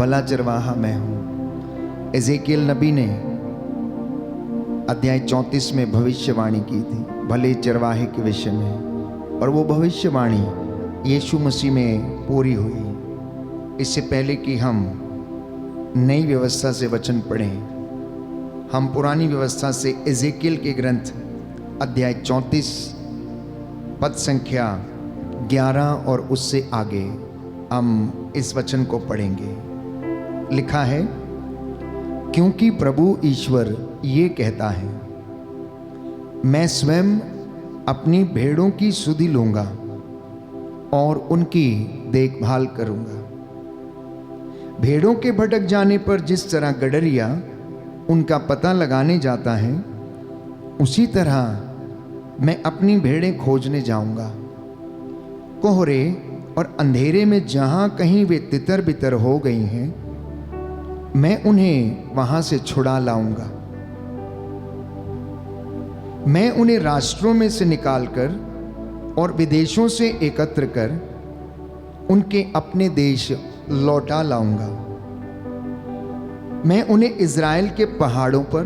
भला चरवाहा मैं हूँ। एजेकियल नबी ने अध्याय 34 में भविष्यवाणी की थी भले चरवाहे के विषय में, और वो भविष्यवाणी यीशु मसीह में पूरी हुई। इससे पहले कि हम नई व्यवस्था से वचन पढ़ें, हम पुरानी व्यवस्था से एजेकियल के ग्रंथ अध्याय 34 पद संख्या 11 और उससे आगे हम इस वचन को पढ़ेंगे। लिखा है, क्योंकि प्रभु ईश्वर ये कहता है, मैं स्वयं अपनी भेड़ों की सुधि लूंगा और उनकी देखभाल करूंगा। भेड़ों के भटक जाने पर जिस तरह गडरिया उनका पता लगाने जाता है, उसी तरह मैं अपनी भेड़ें खोजने जाऊंगा। कोहरे और अंधेरे में जहां कहीं वे तितर बितर हो गई हैं, मैं उन्हें वहां से छुड़ा लाऊंगा। मैं उन्हें राष्ट्रों में से निकालकर और विदेशों से एकत्र कर उनके अपने देश लौटा लाऊंगा। मैं उन्हें इज़राइल के पहाड़ों पर,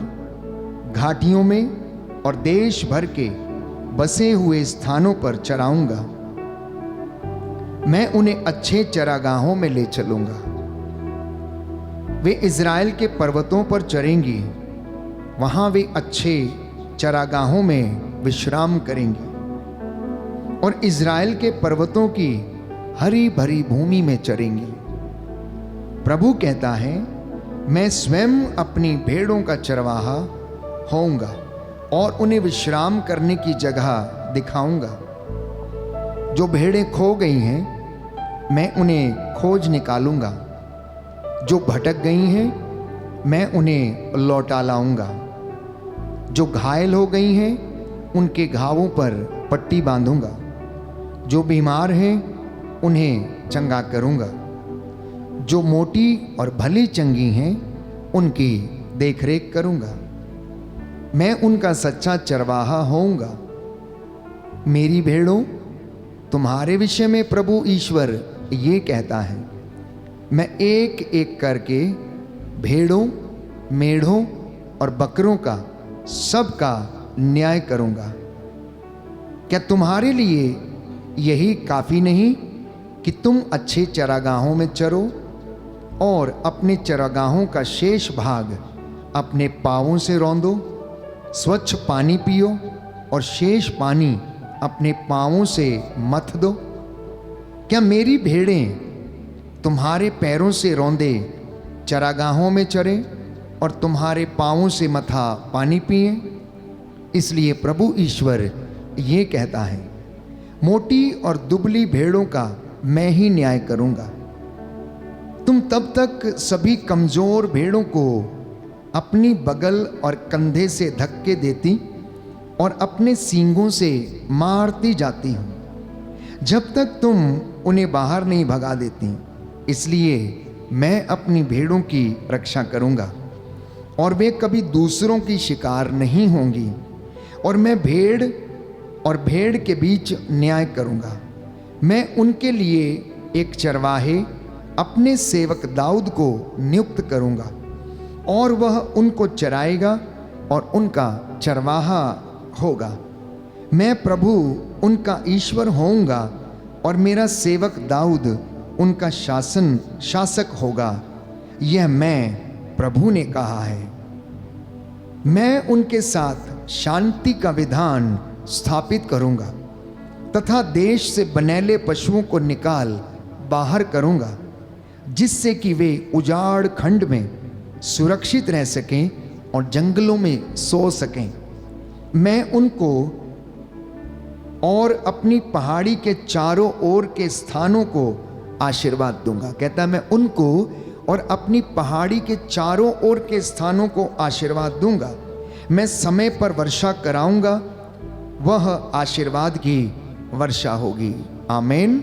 घाटियों में और देश भर के बसे हुए स्थानों पर चराऊंगा। मैं उन्हें अच्छे चरागाहों में ले चलूंगा। वे इज़राइल के पर्वतों पर चरेंगी, वहां वे अच्छे चरागाहों में विश्राम करेंगी और इज़राइल के पर्वतों की हरी भरी भूमि में चरेंगी। प्रभु कहता है, मैं स्वयं अपनी भेड़ों का चरवाहा होऊंगा और उन्हें विश्राम करने की जगह दिखाऊंगा। जो भेड़ें खो गई हैं, मैं उन्हें खोज निकालूंगा। जो भटक गई हैं, मैं उन्हें लौटा लाऊंगा। जो घायल हो गई हैं, उनके घावों पर पट्टी बांधूंगा। जो बीमार हैं, उन्हें चंगा करूंगा। जो मोटी और भली चंगी हैं, उनकी देखरेख करूंगा। मैं उनका सच्चा चरवाहा होऊंगा। मेरी भेड़ों, तुम्हारे विषय में प्रभु ईश्वर ये कहता है, मैं एक एक करके भेड़ों, मेढ़ों और बकरों का सबका न्याय करूंगा। क्या तुम्हारे लिए यही काफी नहीं कि तुम अच्छे चरागाहों में चरो और अपने चरागाहों का शेष भाग अपने पांवों से रौंदो, स्वच्छ पानी पियो और शेष पानी अपने पांवों से मथ दो? क्या मेरी भेड़ें तुम्हारे पैरों से रौंदे चरागाहों में चरें और तुम्हारे पांवों से मथा पानी पिएं? इसलिए प्रभु ईश्वर ये कहता है, मोटी और दुबली भेड़ों का मैं ही न्याय करूंगा। तुम तब तक सभी कमजोर भेड़ों को अपनी बगल और कंधे से धक्के देती और अपने सींगों से मारती जाती हो, जब तक तुम उन्हें बाहर नहीं भगा देती। इसलिए मैं अपनी भेड़ों की रक्षा करूंगा और वे कभी दूसरों की शिकार नहीं होंगी, और मैं भेड़ और भेड़ के बीच न्याय करूंगा। मैं उनके लिए एक चरवाहे अपने सेवक दाऊद को नियुक्त करूंगा और वह उनको चराएगा और उनका चरवाहा होगा। मैं प्रभु उनका ईश्वर होऊंगा और मेरा सेवक दाऊद उनका शासक होगा। यह मैं प्रभु ने कहा है। मैं उनके साथ शांति का विधान स्थापित करूंगा तथा देश से बनेले पशुओं को निकाल बाहर करूंगा, जिससे कि वे उजाड़ खंड में सुरक्षित रह सकें और जंगलों में सो सकें। मैं उनको और अपनी पहाड़ी के चारों ओर के स्थानों को आशीर्वाद दूंगा। कहता है, मैं उनको और अपनी पहाड़ी के चारों ओर के स्थानों को आशीर्वाद दूंगा। मैं समय पर वर्षा कराऊंगा, वह आशीर्वाद की वर्षा होगी। आमीन,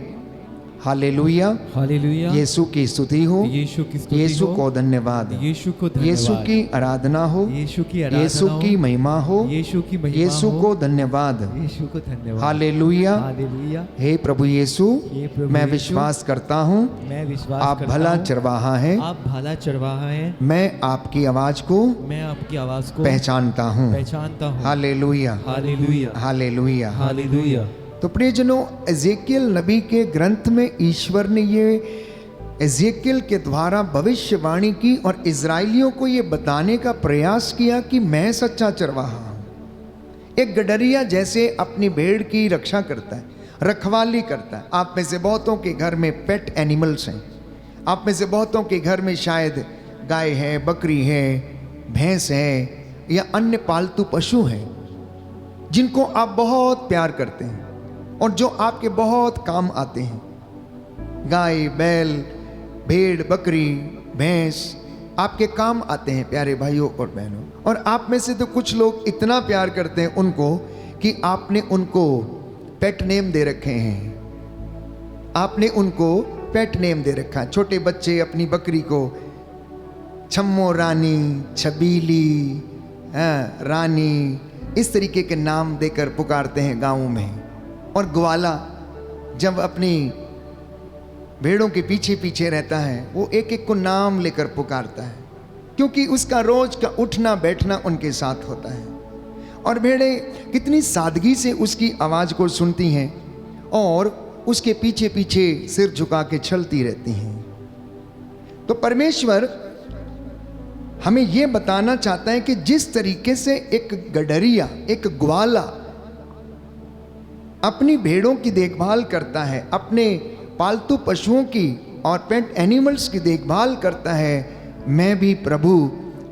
हालेलुया, हालेलुया। यीशु की स्तुति हो, यीशु की स्तुति यीशु हो, को धन्यवाद, यीशु को धन्यवाद, यीशु की आराधना हो, यीशु की आराधना यीशु हो, की महिमा हो, यीशु की महिमा यीशु हो, को धन्यवाद। यीशु को धन्यवाद। Hallelujah, hallelujah. हे प्रभु यीशु, हे प्रभु मैं यीशु, विश्वास करता हूँ मैं विश्वास आप करता भला हूँ, चरवाहा हैं, आप भला चरवाहा हैं, मैं आपकी आवाज को मैं आपकी आवाज को पहचानता हूँ। पहचानता हूँ। Hallelujah, hallelujah, hallelujah. हालेलुया। तो प्रियजनों, एजेकियल नबी के ग्रंथ में ईश्वर ने ये एजेकियल के द्वारा भविष्यवाणी की और इजराइलियों को ये बताने का प्रयास किया कि मैं सच्चा चरवाहा हूं। एक गडरिया जैसे अपनी भेड़ की रक्षा करता है, रखवाली करता है। आप में से बहुतों के घर में पेट एनिमल्स हैं, आप में से बहुतों के घर में शायद गाय है, बकरी है, भैंस है या अन्य पालतू पशु हैं जिनको आप बहुत प्यार करते हैं और जो आपके बहुत काम आते हैं। गाय, बैल, भेड़, बकरी, भैंस आपके काम आते हैं प्यारे भाइयों और बहनों। और आप में से तो कुछ लोग इतना प्यार करते हैं उनको कि आपने उनको पेट नेम दे रखे हैं, आपने उनको पेट नेम दे रखा है। छोटे बच्चे अपनी बकरी को छम्मो रानी, छबीली, रानी, इस तरीके के नाम देकर पुकारते हैं गाँव में। और ग्वाला जब अपनी भेड़ों के पीछे पीछे रहता है, वो एक एक को नाम लेकर पुकारता है, क्योंकि उसका रोज का उठना बैठना उनके साथ होता है। और भेड़ें कितनी सादगी से उसकी आवाज़ को सुनती हैं और उसके पीछे पीछे सिर झुका के चलती रहती हैं। तो परमेश्वर हमें यह बताना चाहता है कि जिस तरीके से एक गडरिया, एक ग्वाला अपनी भेड़ों की देखभाल करता है, अपने पालतू पशुओं की और पेट एनिमल्स की देखभाल करता है, मैं भी प्रभु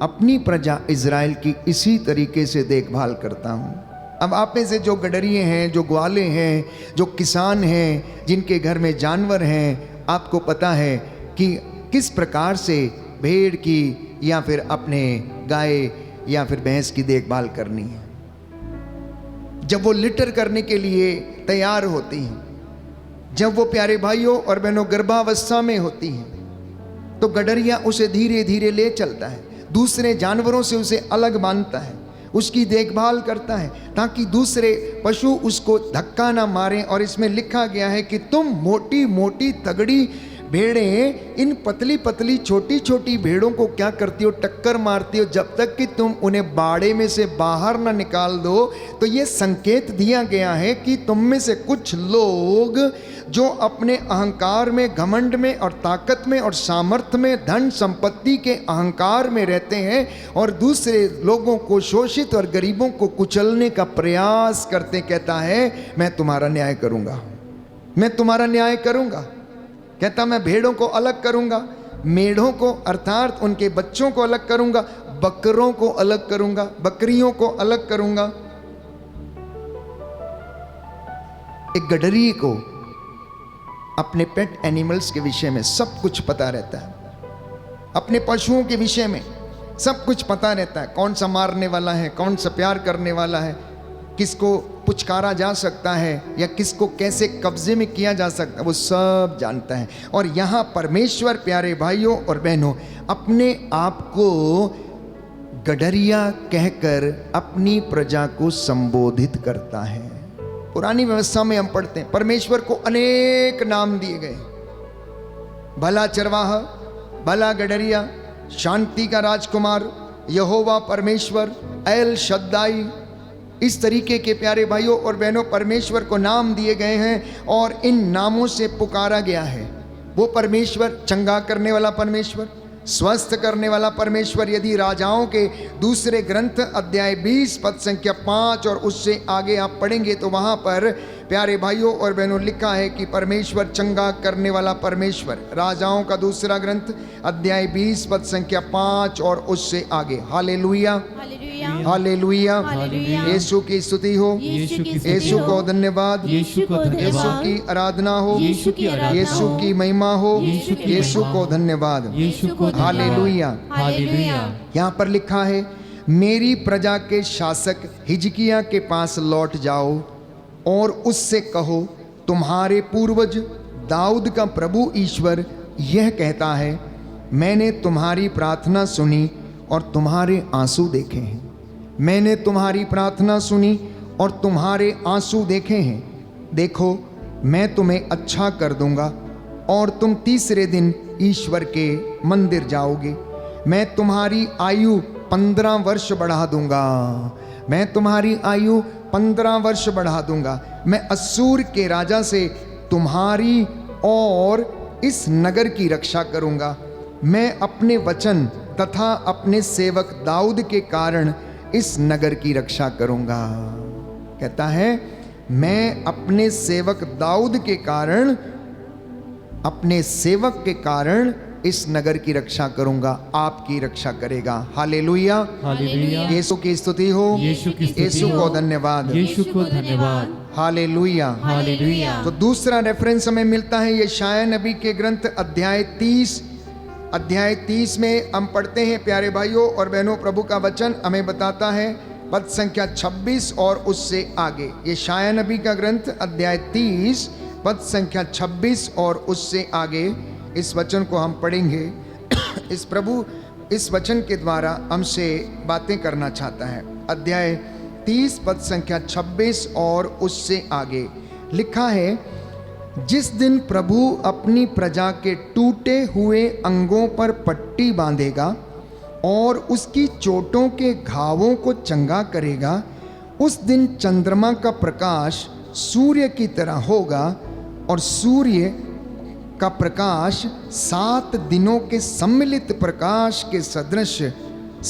अपनी प्रजा इज़राइल की इसी तरीके से देखभाल करता हूँ। अब आप में से जो गडरिए हैं, जो ग्वाले हैं, जो किसान हैं, जिनके घर में जानवर हैं, आपको पता है कि किस प्रकार से भेड़ की या फिर अपने गाय या फिर भैंस की देखभाल करनी है। जब वो लिटर करने के लिए तैयार होती हैं, जब वो प्यारे भाइयों और बहनों गर्भावस्था में होती हैं, तो गडरिया उसे धीरे धीरे ले चलता है, दूसरे जानवरों से उसे अलग बांधता है, उसकी देखभाल करता है ताकि दूसरे पशु उसको धक्का ना मारें। और इसमें लिखा गया है कि तुम मोटी मोटी तगड़ी भेड़ें इन पतली पतली छोटी छोटी भेड़ों को क्या करती हो, टक्कर मारती हो, जब तक कि तुम उन्हें बाड़े में से बाहर ना निकाल दो। तो ये संकेत दिया गया है कि तुम में से कुछ लोग जो अपने अहंकार में, घमंड में और ताकत में और सामर्थ्य में, धन संपत्ति के अहंकार में रहते हैं और दूसरे लोगों को, शोषित और गरीबों को कुचलने का प्रयास करते, कहता है मैं तुम्हारा न्याय करूंगा, मैं तुम्हारा न्याय करूंगा। कहता मैं भेड़ों को अलग करूंगा, मेढ़ों को अर्थात उनके बच्चों को अलग करूंगा, बकरों को अलग करूंगा, बकरियों को अलग करूंगा। एक गडरी को अपने पेट एनिमल्स के विषय में सब कुछ पता रहता है, अपने पशुओं के विषय में सब कुछ पता रहता है, कौन सा मारने वाला है, कौन सा प्यार करने वाला है, किसको पुचकारा जा सकता है या किसको कैसे कब्जे में किया जा सकता है, वो सब जानता है। और यहाँ परमेश्वर प्यारे भाइयों और बहनों अपने आप को गडरिया कहकर अपनी प्रजा को संबोधित करता है। पुरानी व्यवस्था में हम पढ़ते हैं परमेश्वर को अनेक नाम दिए गए, भला चरवाहा, भला गडरिया, शांति का राजकुमार, यहोवा परमेश्वर, एल शद्दाई, इस तरीके के प्यारे भाइयों और बहनों परमेश्वर को नाम दिए गए हैं और इन नामों से पुकारा गया है। वो परमेश्वर चंगा करने वाला परमेश्वर, स्वस्थ करने वाला परमेश्वर। यदि राजाओं के दूसरे ग्रंथ अध्याय 20 पद संख्या 5 और उससे आगे आप पढ़ेंगे तो वहाँ पर प्यारे भाइयों और बहनों लिखा है कि परमेश्वर चंगा करने वाला परमेश्वर। राजाओं का दूसरा ग्रंथ अध्याय 20 पद संख्या 5 और उससे आगे। हालेलुया, हालेलुया, यीशु की स्तुति हो, यीशु को धन्यवाद, यीशु की आराधना हो, यीशु की महिमा हो, यीशु को धन्यवाद, हालेलुया। यहाँ पर लिखा है मेरी प्रजा के शासक हिजकिय्याह के पास लौट जाओ और उससे कहो तुम्हारे पूर्वज दाऊद का प्रभु ईश्वर यह कहता है, मैंने तुम्हारी प्रार्थना सुनी और तुम्हारे आंसू देखे हैं। मैंने तुम्हारी प्रार्थना सुनी और तुम्हारे आंसू देखे हैं। देखो, मैं तुम्हें अच्छा कर दूंगा और तुम तीसरे दिन ईश्वर के मंदिर जाओगे। मैं तुम्हारी आयु 15 वर्ष बढ़ा दूंगा। मैं तुम्हारी आयु 15 वर्ष बढ़ा दूंगा। मैं अश्शूर के राजा से तुम्हारी और इस नगर की रक्षा करूंगा। मैं अपने वचन तथा अपने सेवक दाऊद के कारण इस नगर की रक्षा करूंगा। कहता है, मैं अपने सेवक दाऊद के कारण, अपने सेवक के कारण इस नगर की रक्षा करूंगा। आपकी रक्षा करेगा। Hallelujah, hallelujah. यीशु की स्तुति हो। यीशु की स्तुति यीशु हो। को धन्यवाद। यीशु को धन्यवाद। हालेलुया। हालेलुया। तो दूसरा रेफरेंस हमें मिलता है यशायाह नबी के ग्रंथ अध्याय 30 में हम पढ़ते हैं। प्यारे भाइयों और बहनों, प्रभु का वचन हमें बताता है पद संख्या 26 और उससे आगे। यशायाह नबी का ग्रंथ अध्याय 30 पद संख्या 26 और उससे आगे इस वचन को हम पढ़ेंगे। इस प्रभु इस वचन के द्वारा हमसे बातें करना चाहता है। अध्याय 30 पद संख्या 26 और उससे आगे लिखा है, जिस दिन प्रभु अपनी प्रजा के टूटे हुए अंगों पर पट्टी बांधेगा और उसकी चोटों के घावों को चंगा करेगा, उस दिन चंद्रमा का प्रकाश सूर्य की तरह होगा और सूर्य का प्रकाश 7 दिनों के सम्मिलित प्रकाश के सदृश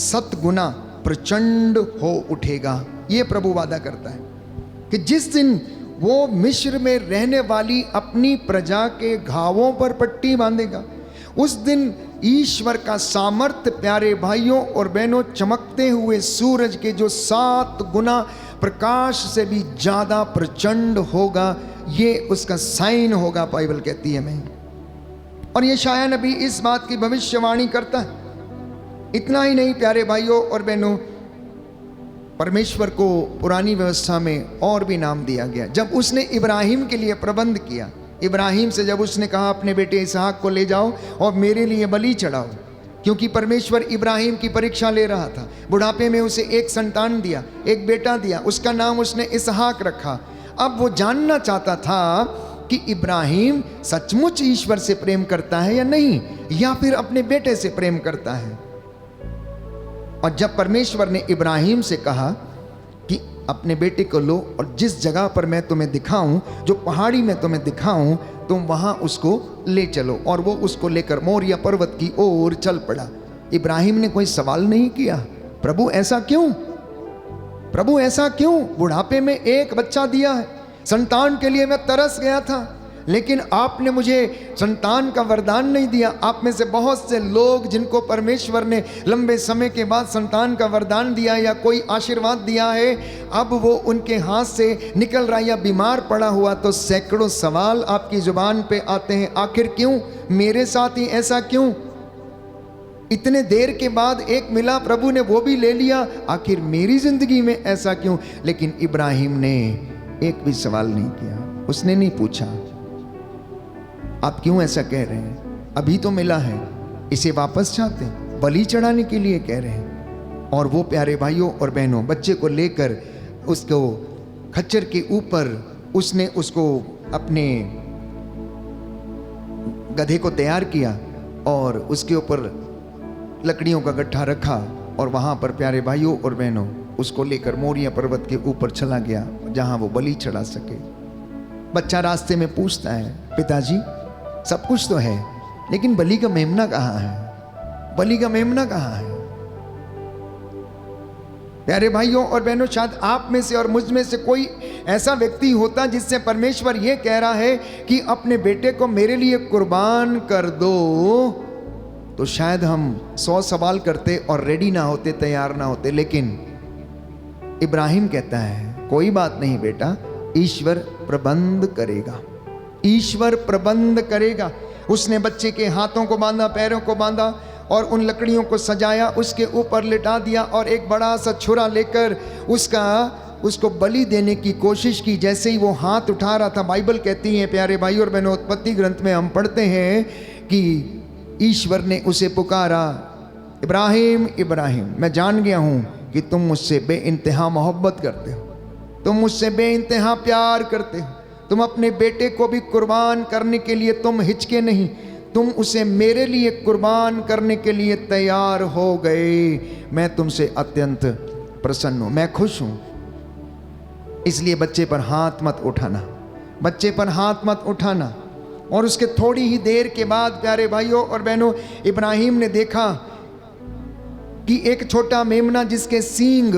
7 गुना प्रचंड हो उठेगा। ये प्रभु वादा करता है कि जिस दिन वो मिस्र में रहने वाली अपनी प्रजा के घावों पर पट्टी बांधेगा, उस दिन ईश्वर का सामर्थ्य प्यारे भाइयों और बहनों चमकते हुए सूरज के जो 7 गुना प्रकाश से भी ज़्यादा प्रचंड होगा। ये उसका साइन होगा, बाइबल कहती है। मैं और यशायाह नबी इस बात की भविष्यवाणी करता है। इतना ही नहीं प्यारे भाइयों और बहनों, परमेश्वर को पुरानी व्यवस्था में और भी नाम दिया गया। जब उसने इब्राहिम के लिए प्रबंध किया, इब्राहिम से जब उसने कहा अपने बेटे इसहाक को ले जाओ और मेरे लिए बलि चढ़ाओ, क्योंकि परमेश्वर इब्राहिम की परीक्षा ले रहा था। बुढ़ापे में उसे एक संतान दिया, एक बेटा दिया, उसका नाम उसने इसहाक रखा। अब वो जानना चाहता था कि इब्राहिम सचमुच ईश्वर से प्रेम करता है या नहीं, या फिर अपने बेटे से प्रेम करता है। और जब परमेश्वर ने इब्राहिम से कहा कि अपने बेटे को लो और जिस जगह पर मैं तुम्हें दिखाऊं, जो पहाड़ी में तुम्हें दिखाऊं, तुम वहां उसको ले चलो, और वो उसको लेकर मोरिया पर्वत की ओर चल पड़ा। इब्राहिम ने कोई सवाल नहीं किया, प्रभु ऐसा क्यों, प्रभु ऐसा क्यों? बुढ़ापे में एक बच्चा दिया है, संतान के लिए मैं तरस गया था, लेकिन आपने मुझे संतान का वरदान नहीं दिया। आप में से बहुत से लोग जिनको परमेश्वर ने लंबे समय के बाद संतान का वरदान दिया या कोई आशीर्वाद दिया है, अब वो उनके हाथ से निकल रहा या बीमार पड़ा हुआ, तो सैकड़ों सवाल आपकी जुबान पे आते हैं। आखिर क्यों मेरे साथ ही ऐसा क्यों? इतने देर के बाद एक मिला, प्रभु ने वो भी ले लिया, आखिर मेरी जिंदगी में ऐसा क्यों? लेकिन इब्राहिम ने एक भी सवाल नहीं किया, उसने नहीं पूछा आप क्यों ऐसा कह रहे हैं, अभी तो मिला है, इसे वापस चाहते हैं, बलि चढ़ाने के लिए कह रहे हैं। और वो प्यारे भाइयों और बहनों, बच्चे को लेकर उसको खच्चर के ऊपर उसने उसको अपने गधे को तैयार किया और उसके ऊपर लकड़ियों का गट्ठा रखा, और वहाँ पर प्यारे भाइयों और बहनों उसको लेकर मोरिया पर्वत के ऊपर चला गया जहाँ वो बलि चढ़ा सके। बच्चा रास्ते में पूछता है, पिताजी सब कुछ तो है, लेकिन बलि का मेमना कहाँ है, बलि का मेमना कहाँ है? प्यारे भाइयों और बहनों, शायद आप में से और मुझ में से कोई ऐसा व्यक्ति होता जिससे परमेश्वर ये कह रहा है कि अपने बेटे को मेरे लिए कुर्बान कर दो, तो शायद हम 100 सवाल करते और रेडी ना होते, तैयार ना होते। लेकिन इब्राहिम कहता है, कोई बात नहीं बेटा, ईश्वर प्रबंध करेगा, ईश्वर प्रबंध करेगा। उसने बच्चे के हाथों को बांधा, पैरों को बांधा और उन लकड़ियों को सजाया, उसके ऊपर लिटा दिया और एक बड़ा सा छुरा लेकर उसका उसको बलि देने की कोशिश की। जैसे ही वो हाथ उठा रहा था, बाइबल कहती है प्यारे भाई और बहनों, उत्पत्ति ग्रंथ में हम पढ़ते हैं कि ईश्वर ने उसे पुकारा, इब्राहिम इब्राहिम, मैं जान गया हूँ कि तुम मुझसे बेइंतहा मोहब्बत करते हो, तुम मुझसे बेइंतहा प्यार करते हो, तुम अपने बेटे को भी कुर्बान करने के लिए तुम हिचके नहीं, तुम उसे मेरे लिए कुर्बान करने के लिए तैयार हो गए। मैं तुमसे अत्यंत प्रसन्न हूँ, मैं खुश हूँ। इसलिए बच्चे पर हाथ मत उठाना, बच्चे पर हाथ मत उठाना। और उसके थोड़ी ही देर के बाद प्यारे भाइयों और बहनों, इब्राहिम ने देखा कि एक छोटा मेमना जिसके सींग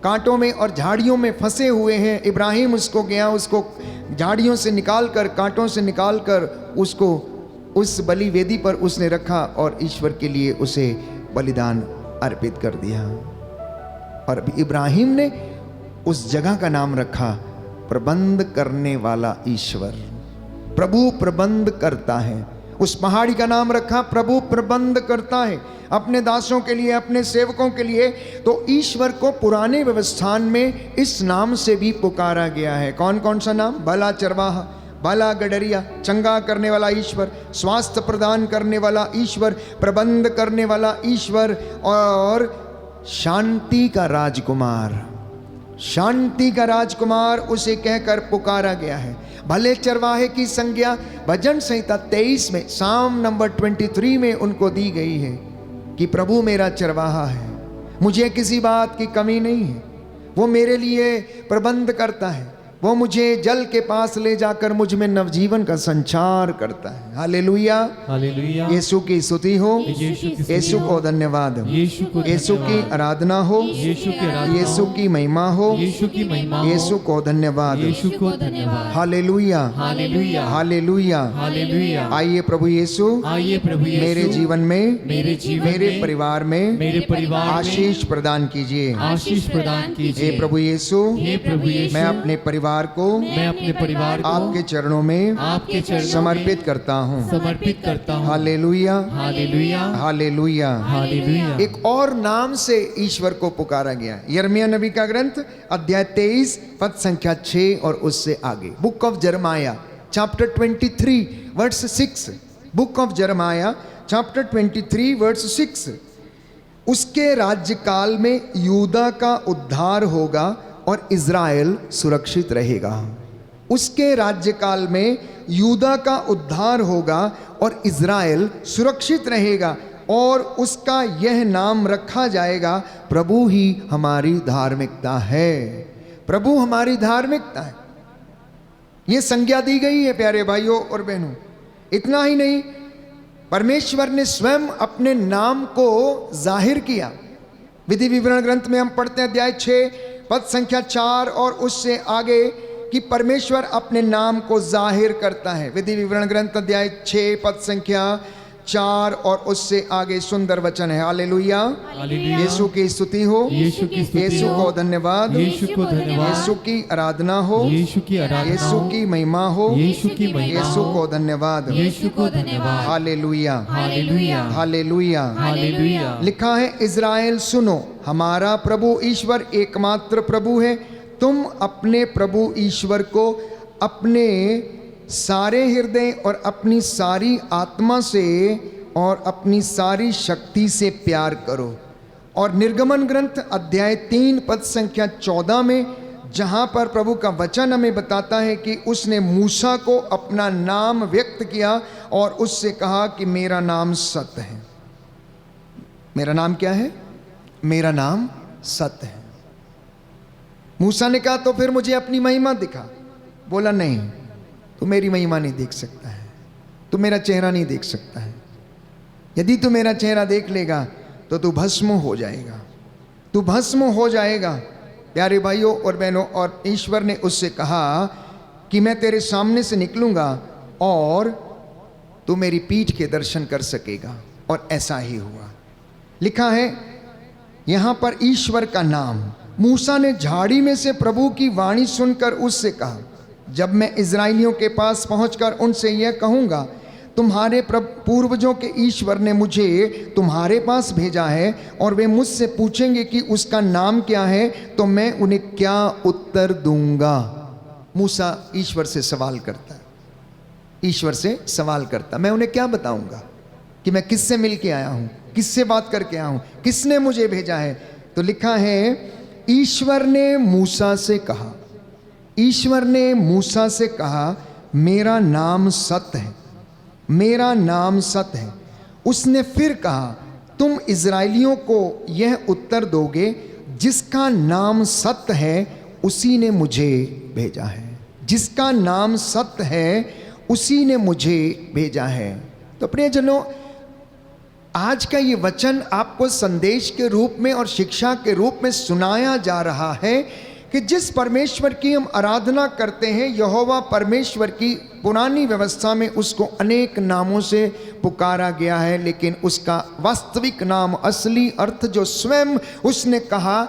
कांटों में और झाड़ियों में फंसे हुए हैं, इब्राहिम उसको गया, उसको झाड़ियों से निकालकर, कांटों से निकालकर उसको उस बलि वेदी पर उसने रखा और ईश्वर के लिए उसे बलिदान अर्पित कर दिया। और इब्राहिम ने उस जगह का नाम रखा प्रबंध करने वाला ईश्वर। प्रभु प्रबंध करता है। उस पहाड़ी का नाम रखा प्रभु प्रबंध करता है अपने दासों के लिए, अपने सेवकों के लिए। तो ईश्वर को पुराने व्यवस्थान में इस नाम से भी पुकारा गया है। कौन कौन सा नाम? भला चरवाहा, भला गडरिया, चंगा करने वाला ईश्वर, स्वास्थ्य प्रदान करने वाला ईश्वर, प्रबंध करने वाला ईश्वर और शांति का राजकुमार। शांति का राजकुमार उसे कहकर पुकारा गया है। भले चरवाहे की संज्ञा भजन संहिता 23 में साम नंबर 23 में उनको दी गई है कि प्रभु मेरा चरवाहा है, मुझे किसी बात की कमी नहीं है, वो मेरे लिए प्रबंध करता है, वो मुझे जल के पास ले जाकर मुझ में नवजीवन का संचार करता है। Hallelujah, hallelujah. यीशु की स्तुति हो, यीशु की स्तुति यीशु हो, को धन्यवाद हो, यीशु को यीशु की धन्यवाद, आराधना हो, यीशु की आराधना यीशु की महिमा हो, यीशु की महिमा हो, यीशु को धन्यवाद हो। यीशु को धन्यवाद। Hallelujah, hallelujah, hallelujah. हालेलुया। आइए प्रभु यीशु आइए प्रभु यीशु मेरे जीवन में, मेरे जीवन मेरे में, परिवार में मेरे परिवार में आशीष प्रदान कीजिए। आशीष प्रदान कीजिए। हे प्रभु यीशु, हे प्रभु यीशु, मैं अपने परिवार को मैं अपने परिवार को आपके चरणों में आपके चरणों समर्पित में करता हूँ। समर्पित करता हूँ। Hallelujah, hallelujah, hallelujah. हालेलुया। एक और नाम से ईश्वर को पुकारा गया। यिर्मयाह नबी का ग्रंथ अध्याय 23 पद संख्या 6 और उससे आगे। Book of Jeremiah chapter 23 verse 6। Book of Jeremiah chapter 23 verse 6। उसके राज्यकाल में यूदा का उद्धार होगा और इज़राइल सुरक्षित रहेगा। उसके राज्यकाल में यूदा का उद्धार होगा और इज़राइल सुरक्षित रहेगा और उसका यह नाम रखा जाएगा, प्रभु ही हमारी धार्मिकता है। प्रभु हमारी धार्मिकता है, ये संज्ञा दी गई है प्यारे भाइयों और बहनों। इतना ही नहीं, परमेश्वर ने स्वयं अपने नाम को जाहिर किया। विधि विवरण ग्रंथ में हम पढ़ते हैं अध्याय 6 पद संख्या 4 और उससे आगे कि परमेश्वर अपने नाम को जाहिर करता है। विधि विवरण ग्रंथ अध्याय 6 पद संख्या 4 और उससे आगे सुंदर वचन है। Hallelujah, hallelujah. यीशु की स्तुति हो, यीशु की स्तुति यीशु हो, को धन्यवाद, यीशु को धन्यवाद, यीशु की आराधना हो, यीशु की आराधना यीशु हो, की महिमा हो, यीशु की महिमा यीशु हो, को धन्यवाद। यीशु को धन्यवाद। Hallelujah, hallelujah, hallelujah. हालेलुया। लिखा है, इज़राइल सुनो, हमारा प्रभु ईश्वर एकमात्र प्रभु है। तुम अपने प्रभु ईश्वर को अपने सारे हृदय और अपनी सारी आत्मा से और अपनी सारी शक्ति से प्यार करो। और निर्गमन ग्रंथ अध्याय 3 पद संख्या 14 में, जहाँ पर प्रभु का वचन हमें बताता है कि उसने मूसा को अपना नाम व्यक्त किया और उससे कहा कि मेरा नाम सत्य है। मेरा नाम क्या है? मेरा नाम सत्य है। मूसा ने कहा तो फिर मुझे अपनी महिमा दिखा। बोला नहीं, तू मेरी महिमा नहीं देख सकता है, तू मेरा चेहरा नहीं देख सकता है। यदि तू मेरा चेहरा देख लेगा तो तू भस्म हो जाएगा, तू भस्म हो जाएगा। प्यारे भाइयों और बहनों, और ईश्वर ने उससे कहा कि मैं तेरे सामने से निकलूंगा और तू मेरी पीठ के दर्शन कर सकेगा। और ऐसा ही हुआ। लिखा है यहाँ पर ईश्वर का नाम। मूसा ने झाड़ी में से प्रभु की वाणी सुनकर उससे कहा, जब मैं इज़राइलियों के पास पहुंचकर उनसे यह कहूँगा, तुम्हारे पूर्वजों के ईश्वर ने मुझे तुम्हारे पास भेजा है और वे मुझसे पूछेंगे कि उसका नाम क्या है, तो मैं उन्हें क्या उत्तर दूंगा। मूसा ईश्वर से सवाल करता है, ईश्वर से सवाल करता, मैं उन्हें क्या बताऊंगा कि मैं किससे मिल के आया हूं, किससे बात करके आया हूं, किसने मुझे भेजा है। तो लिखा है, ईश्वर ने मूसा से कहा, ईश्वर ने मूसा से कहा, मेरा नाम सत्य है, मेरा नाम सत्य है। उसने फिर कहा, तुम इज़राइलियों को यह उत्तर दोगे, जिसका नाम सत्य है उसी ने मुझे भेजा है, जिसका नाम सत्य है उसी ने मुझे भेजा है। तो प्रियजनों, आज का ये वचन आपको संदेश के रूप में और शिक्षा के रूप में सुनाया जा रहा है कि जिस परमेश्वर की हम आराधना करते हैं, यहोवा परमेश्वर की, पुरानी व्यवस्था में उसको अनेक नामों से पुकारा गया है, लेकिन उसका वास्तविक नाम, असली अर्थ जो स्वयं उसने कहा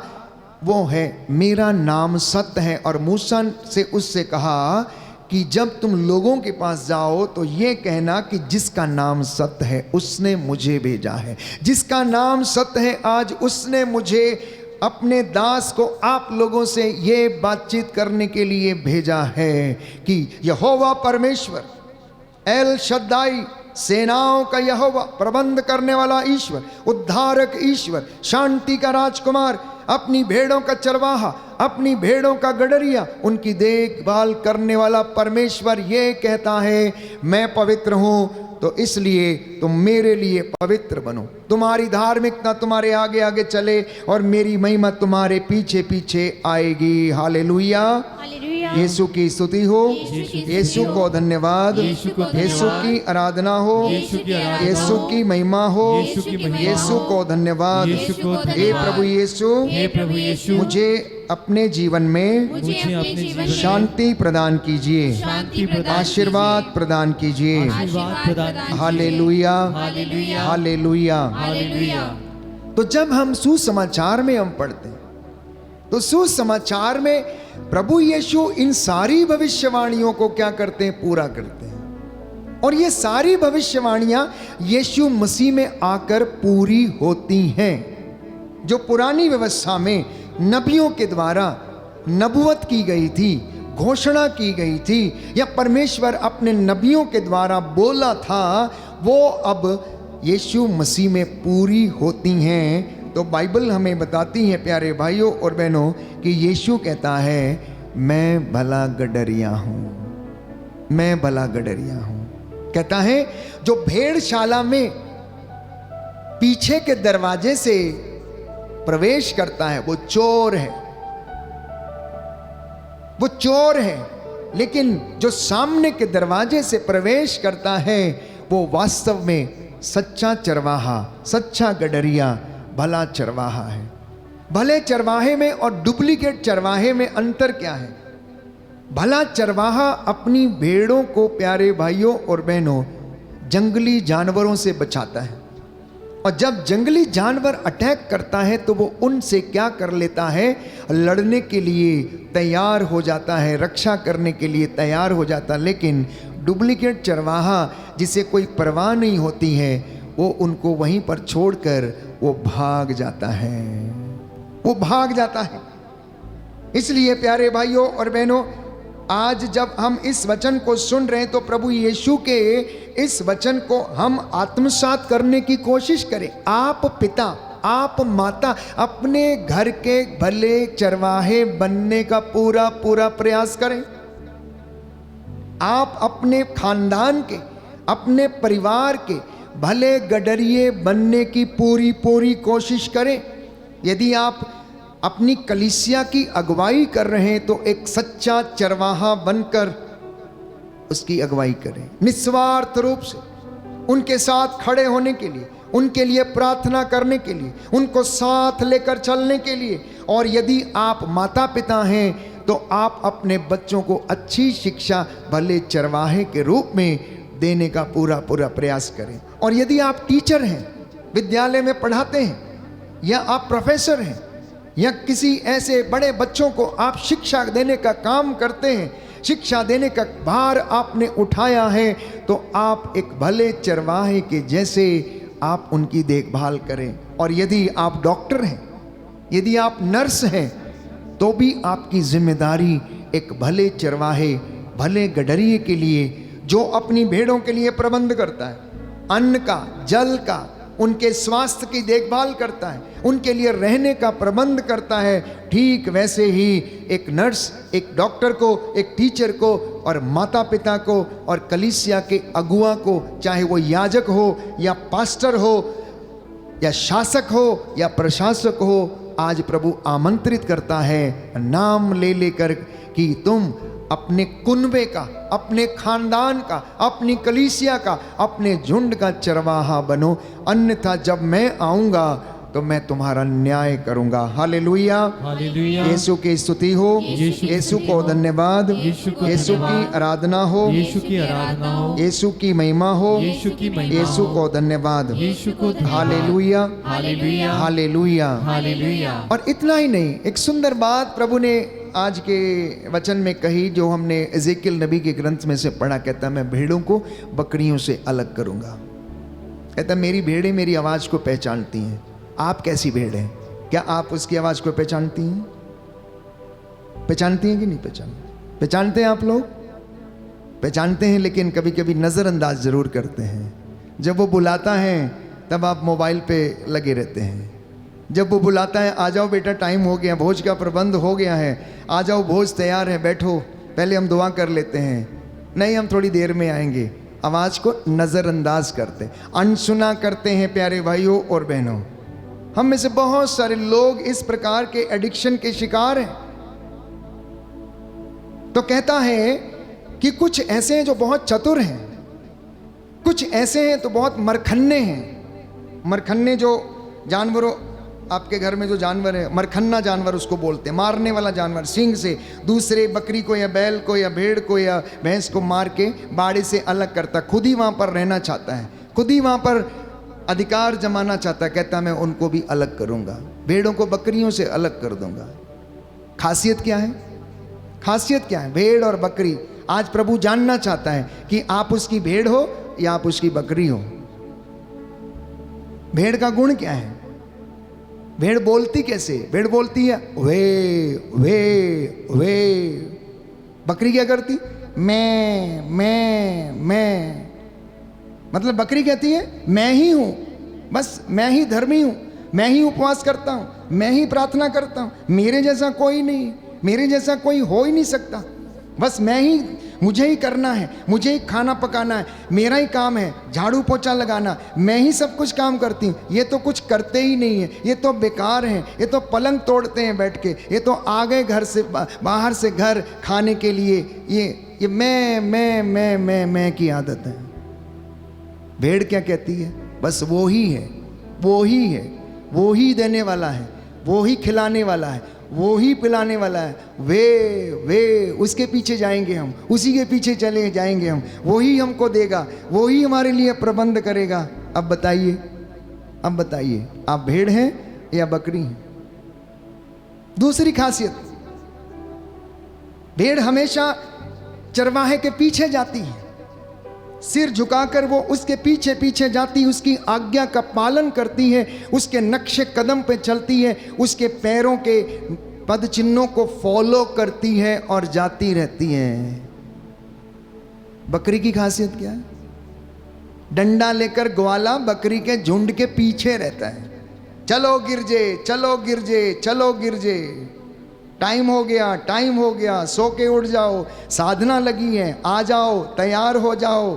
वो है, मेरा नाम सत्य है। और मूसा से उससे कहा कि जब तुम लोगों के पास जाओ तो ये कहना कि जिसका नाम सत्य है उसने मुझे भेजा है, जिसका नाम सत्य है आज उसने मुझे अपने दास को आप लोगों से ये बातचीत करने के लिए भेजा है कि यहोवा परमेश्वर, एल शद्दाई, सेनाओं का यहोवा, प्रबंध करने वाला ईश्वर, उद्धारक ईश्वर, शांति का राजकुमार, अपनी भेड़ों का चरवाहा, अपनी भेड़ों का गडरिया, उनकी देखभाल करने वाला परमेश्वर ये कहता है, मैं पवित्र हूं, तो इसलिए तुम मेरे लिए पवित्र बनो। तुम्हारी धार्मिकता तुम्हारे आगे आगे चले और मेरी महिमा तुम्हारे पीछे पीछे आएगी। हालेलुया, यीशु की स्तुति हो, यीशु को धन्यवाद, यीशु की आराधना हो, यीशु की महिमा हो, यीशु को धन्यवाद। हे प्रभु यीशु, मुझे अपने जीवन में शांति प्रदान कीजिए, आशीर्वाद प्रदान कीजिए। Hallelujah, hallelujah. तो जब हम सुसमाचार में हम पढ़ते हैं तो सुसमाचार में प्रभु यीशु इन सारी भविष्यवाणियों को क्या करते हैं, पूरा करते हैं। और ये सारी भविष्यवाणियां यीशु मसीह में आकर पूरी होती हैं। जो पुरानी व्यवस्था में नबियों के द्वारा नबुवत की गई थी, घोषणा की गई थी, या परमेश्वर अपने नबियों के द्वारा बोला था, वो अब यीशु मसीह में पूरी होती हैं। तो बाइबल हमें बताती है प्यारे भाइयों और बहनों कि यीशु कहता है, मैं भला गडरिया हूँ, मैं भला गडरिया हूँ। कहता है जो भेड़शाला में पीछे के दरवाजे से प्रवेश करता है वो चोर है, वो चोर है, लेकिन जो सामने के दरवाजे से प्रवेश करता है वो वास्तव में सच्चा चरवाहा, सच्चा गडरिया, भला चरवाहा है। भले चरवाहे में और डुप्लीकेट चरवाहे में अंतर क्या है? भला चरवाहा अपनी भेड़ों को, प्यारे भाइयों और बहनों, जंगली जानवरों से बचाता है, और जब जंगली जानवर अटैक करता है तो वो उनसे क्या कर लेता है, लड़ने के लिए तैयार हो जाता है, रक्षा करने के लिए तैयार हो जाता है। लेकिन डुप्लीकेट चरवाहा जिसे कोई परवाह नहीं होती है, वो उनको वहीं पर छोड़कर वो भाग जाता है, वो भाग जाता है। इसलिए प्यारे भाइयों और बहनों, आज जब हम इस वचन को सुन रहे हैं तो प्रभु यीशु के इस वचन को हम आत्मसात करने की कोशिश करें। आप पिता, आप माता अपने घर के भले चरवाहे बनने का पूरा पूरा प्रयास करें। आप अपने खानदान के, अपने परिवार के भले गडरिए बनने की पूरी पूरी कोशिश करें। यदि आप अपनी कलीसिया की अगुवाई कर रहे हैं तो एक सच्चा चरवाहा बनकर उसकी अगुवाई करें, निस्वार्थ रूप से उनके साथ खड़े होने के लिए, उनके लिए प्रार्थना करने के लिए, उनको साथ लेकर चलने के लिए। और यदि आप माता पिता हैं तो आप अपने बच्चों को अच्छी शिक्षा भले चरवाहे के रूप में देने का पूरा पूरा प्रयास करें। और यदि आप टीचर हैं, विद्यालय में पढ़ाते हैं, या आप प्रोफेसर हैं, या किसी ऐसे बड़े बच्चों को आप शिक्षा देने का काम करते हैं, शिक्षा देने का भार आपने उठाया है, तो आप एक भले चरवाहे के जैसे आप उनकी देखभाल करें। और यदि आप डॉक्टर हैं, यदि आप नर्स हैं, तो भी आपकी जिम्मेदारी एक भले चरवाहे, भले गडरिये के लिए, जो अपनी भेड़ों के लिए प्रबंध करता है, अन्न का, जल का, उनके स्वास्थ्य की देखभाल करता है, उनके लिए रहने का प्रबंध करता है, ठीक वैसे ही एक नर्स, एक डॉक्टर को, एक टीचर को, और माता पिता को, और कलीसिया के अगुआ को, चाहे वो याजक हो या पास्टर हो या शासक हो या प्रशासक हो, आज प्रभु आमंत्रित करता है नाम ले लेकर कि तुम अपने कुनबे का, अपने खानदान का, अपनी कलीसिया का, अपने झुंड का चरवाहा बनो, अन्यथा जब मैं आऊंगा तो मैं तुम्हारा न्याय करूंगा। Hallelujah, hallelujah. यीशु की स्तुति हो, यीशु को धन्यवाद, यीशु की आराधना हो, यीशु की आराधना हो, यीशु की महिमा हो, यीशु की महिमा यीशु हो, को धन्यवाद। यीशु को धन्यवाद। Hallelujah, hallelujah, hallelujah. हालेलुया। और इतना ही नहीं, एक सुंदर बात प्रभु ने आज के वचन में कही, जो हमने एजेकियल नबी के ग्रंथ में से पढ़ा। कहता मैं भेड़ों को बकरियों से अलग करूंगा। कहता मेरी भेड़ें मेरी आवाज़ को पहचानती हैं। आप कैसी भेड़ हैं? क्या आप उसकी आवाज़ को पहचानती हैं? पहचानती हैं कि नहीं पहचानती? पहचानते हैं आप लोग? पहचानते हैं, लेकिन कभी कभी नज़रअंदाज ज़रूर करते हैं। जब वो बुलाता है तब आप मोबाइल पे लगे रहते हैं। जब वो बुलाता है, आ जाओ बेटा, टाइम हो गया, भोज का प्रबंध हो गया है, आ जाओ, भोज तैयार है, बैठो, पहले हम दुआ कर लेते हैं, नहीं हम थोड़ी देर में आएंगे, आवाज़ को नज़रअंदाज करते, अनसुना करते हैं। प्यारे भाइयों और बहनों, हम में से बहुत सारे लोग इस प्रकार के एडिक्शन के शिकार हैं। तो कहता है कि कुछ ऐसे हैं जो बहुत चतुर हैं, कुछ ऐसे हैं तो बहुत मरखन्ने हैं। मरखन्ने जो जानवरों, आपके घर में जो जानवर है, मरखन्ना जानवर उसको बोलते हैं, मारने वाला जानवर, सींग से दूसरे बकरी को या बैल को या भेड़ को या भैंस को मार के बाड़े से अलग करता, खुद ही वहाँ पर रहना चाहता है, खुद ही वहाँ पर अधिकार जमाना चाहता है। कहता मैं उनको भी अलग करूँगा, भेड़ों को बकरियों से अलग कर दूंगा। खासियत क्या है? खासियत क्या है? भेड़ और बकरी। आज प्रभु जानना चाहता है कि आप उसकी भेड़ हो या आप उसकी बकरी हो। भेड़ का गुण क्या है? भेड़ बोलती कैसे? भेड़ बोलती है वे वे वे। बकरी क्या करती? मैं। मतलब बकरी कहती है मैं ही हूं, बस मैं ही धर्मी हूं, मैं ही उपवास करता हूं, मैं ही प्रार्थना करता हूं, मेरे जैसा कोई नहीं, मेरे जैसा कोई हो ही नहीं सकता, बस मैं ही, मुझे ही करना है, मुझे ही खाना पकाना है, मेरा ही काम है, झाड़ू पोछा लगाना, मैं ही सब कुछ काम करती हूँ। ये तो कुछ करते ही नहीं है, ये तो बेकार हैं, ये तो पलंग तोड़ते हैं बैठ के, ये तो आ गए घर से बाहर से घर खाने के लिए। ये मैं की आदत है। भेड़ क्या कहती है? बस वो ही है, वो ही है, वो ही देने वाला है, वो ही खिलाने वाला है, वो ही पिलाने वाला है, वे उसके पीछे जाएंगे हम, उसी के पीछे चले जाएंगे हम, वो ही हमको देगा, वो ही हमारे लिए प्रबंध करेगा। अब बताइए, अब बताइए, आप भेड़ हैं या बकरी हैं? दूसरी खासियत, भेड़ हमेशा चरवाहे के पीछे जाती है, सिर झुकाकर वो उसके पीछे पीछे जाती, उसकी आज्ञा का पालन करती है, उसके नक्शे कदम पे चलती है, उसके पैरों के पद चिन्हों को फॉलो करती है और जाती रहती है। बकरी की खासियत क्या है? डंडा लेकर ग्वाला बकरी के झुंड के पीछे रहता है। चलो गिरजे, चलो गिरजे, चलो गिरजे, टाइम हो गया, टाइम हो गया, सो के उठ जाओ, साधना लगी है, आ जाओ, तैयार हो जाओ।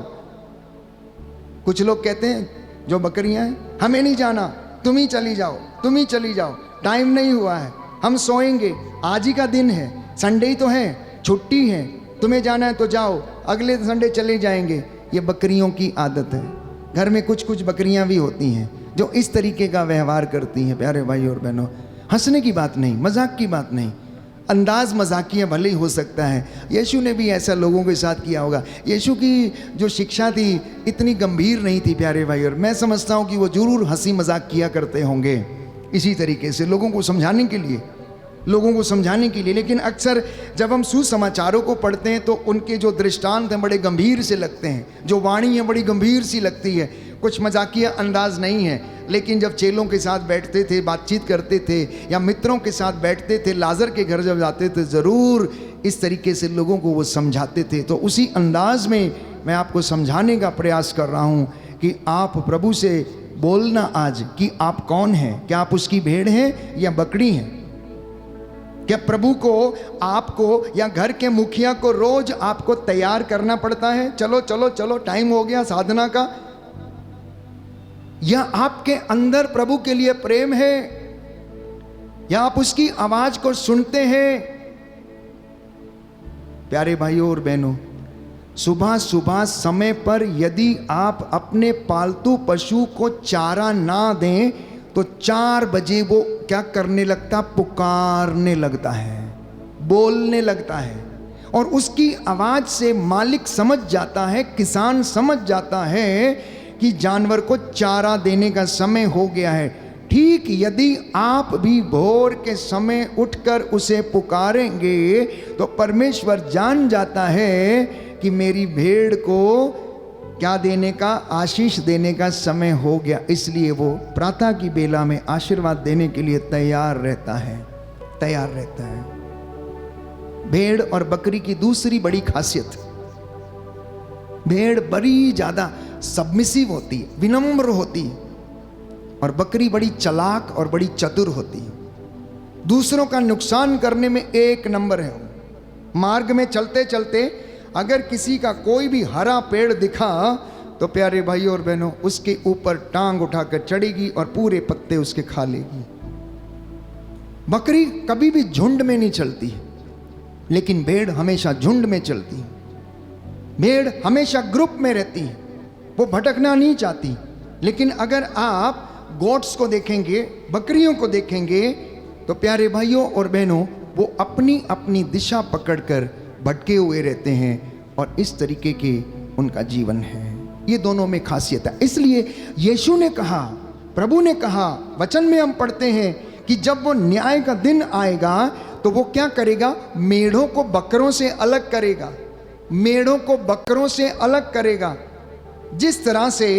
कुछ लोग कहते हैं जो बकरियां हैं, हमें नहीं जाना, तुम ही चली जाओ, तुम ही चली जाओ, टाइम नहीं हुआ है, हम सोएंगे, आज ही का दिन है, संडे ही तो है, छुट्टी है, तुम्हें जाना है तो जाओ, अगले संडे चले जाएंगे। ये बकरियों की आदत है। घर में कुछ कुछ बकरियां भी होती हैं जो इस तरीके का व्यवहार करती हैं। प्यारे भाई और बहनों, हंसने की बात नहीं, मजाक की बात नहीं, अंदाज मजाकिया भले ही हो सकता है। यीशु ने भी ऐसा लोगों के साथ किया होगा। यीशु की जो शिक्षा थी इतनी गंभीर नहीं थी प्यारे भाई, और मैं समझता हूँ कि वो जरूर हंसी मजाक किया करते होंगे, इसी तरीके से लोगों को समझाने के लिए, लोगों को समझाने के लिए। लेकिन अक्सर जब हम सुसमाचारों को पढ़ते हैं तो उनके जो दृष्टांत हैं बड़े गंभीर से लगते हैं, जो वाणी है बड़ी गंभीर सी लगती है, कुछ मजाकिया अंदाज नहीं है। लेकिन जब चेलों के साथ बैठते थे, बातचीत करते थे, या मित्रों के साथ बैठते थे, लाजर के घर जब जाते थे, ज़रूर इस तरीके से लोगों को वो समझाते थे। तो उसी अंदाज में मैं आपको समझाने का प्रयास कर रहा हूँ कि आप प्रभु से बोलना आज कि आप कौन हैं। क्या आप उसकी भेड़ हैं या बकरी हैं? क्या प्रभु को, आपको या घर के मुखिया को रोज आपको तैयार करना पड़ता है, चलो चलो चलो टाइम हो गया साधना का? या आपके अंदर प्रभु के लिए प्रेम है, या आप उसकी आवाज को सुनते हैं? प्यारे भाइयों और बहनों, सुबह सुबह समय पर यदि आप अपने पालतू पशु को चारा ना दें तो 4 बजे वो क्या करने लगता? पुकारने लगता है, बोलने लगता है। और उसकी आवाज से मालिक समझ जाता है, किसान समझ जाता है कि जानवर को चारा देने का समय हो गया है। ठीक यदि आप भी भोर के समय उठकर उसे पुकारेंगे तो परमेश्वर जान जाता है कि मेरी भेड़ को क्या देने का? आशीष देने का समय हो गया। इसलिए वो प्रातः की बेला में आशीर्वाद देने के लिए तैयार रहता है, तैयार रहता है। भेड़ और बकरी की दूसरी बड़ी खासियत, भेड़ बड़ी ज्यादा सबमिसिव होती है, विनम्र होती है, और बकरी बड़ी चालाक और बड़ी चतुर होती है। दूसरों का नुकसान करने में 1 नंबर है। मार्ग में चलते चलते अगर किसी का कोई भी हरा पेड़ दिखा तो प्यारे भाइयों और बहनों उसके ऊपर टांग उठाकर चढ़ेगी और पूरे पत्ते उसके खा लेगी। बकरी कभी भी झुंड में नहीं चलती, लेकिन भेड़ हमेशा झुंड में चलती है। भेड़ हमेशा ग्रुप में रहती है, वो भटकना नहीं चाहती। लेकिन अगर आप गोट्स को देखेंगे, बकरियों को देखेंगे, तो प्यारे भाइयों और बहनों वो अपनी अपनी दिशा पकड़कर भटके हुए रहते हैं, और इस तरीके के उनका जीवन है। ये दोनों में खासियत है। इसलिए यीशु ने कहा, प्रभु ने कहा, वचन में हम पढ़ते हैं कि जब वो न्याय का दिन आएगा तो वो क्या करेगा? मेढ़ों को बकरों से अलग करेगा, मेढ़ों को बकरों से अलग करेगा। जिस तरह से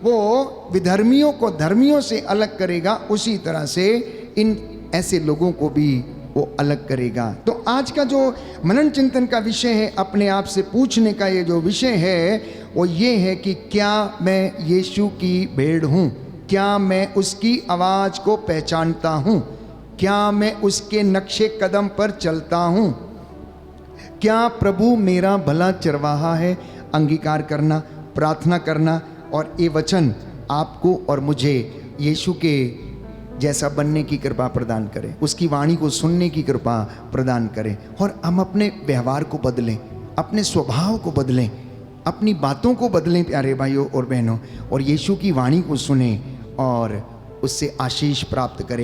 वो विधर्मियों को धर्मियों से अलग करेगा, उसी तरह से इन ऐसे लोगों को भी वो अलग करेगा। तो आज का जो मनन चिंतन का विषय है, अपने आप से पूछने का ये जो विषय है वो ये है कि क्या मैं यीशु की भेड़ हूँ? क्या मैं उसकी आवाज़ को पहचानता हूँ? क्या मैं उसके नक्शे कदम पर चलता हूँ? क्या प्रभु मेरा भला चरवाहा है? अंगीकार करना, प्रार्थना करना, और ये वचन आपको और मुझे यीशु के जैसा बनने की कृपा प्रदान करें, उसकी वाणी को सुनने की कृपा प्रदान करें, और हम अपने व्यवहार को बदलें, अपने स्वभाव को बदलें, अपनी बातों को बदलें प्यारे भाइयों और बहनों, और यीशु की वाणी को सुनें और उससे आशीष प्राप्त करें।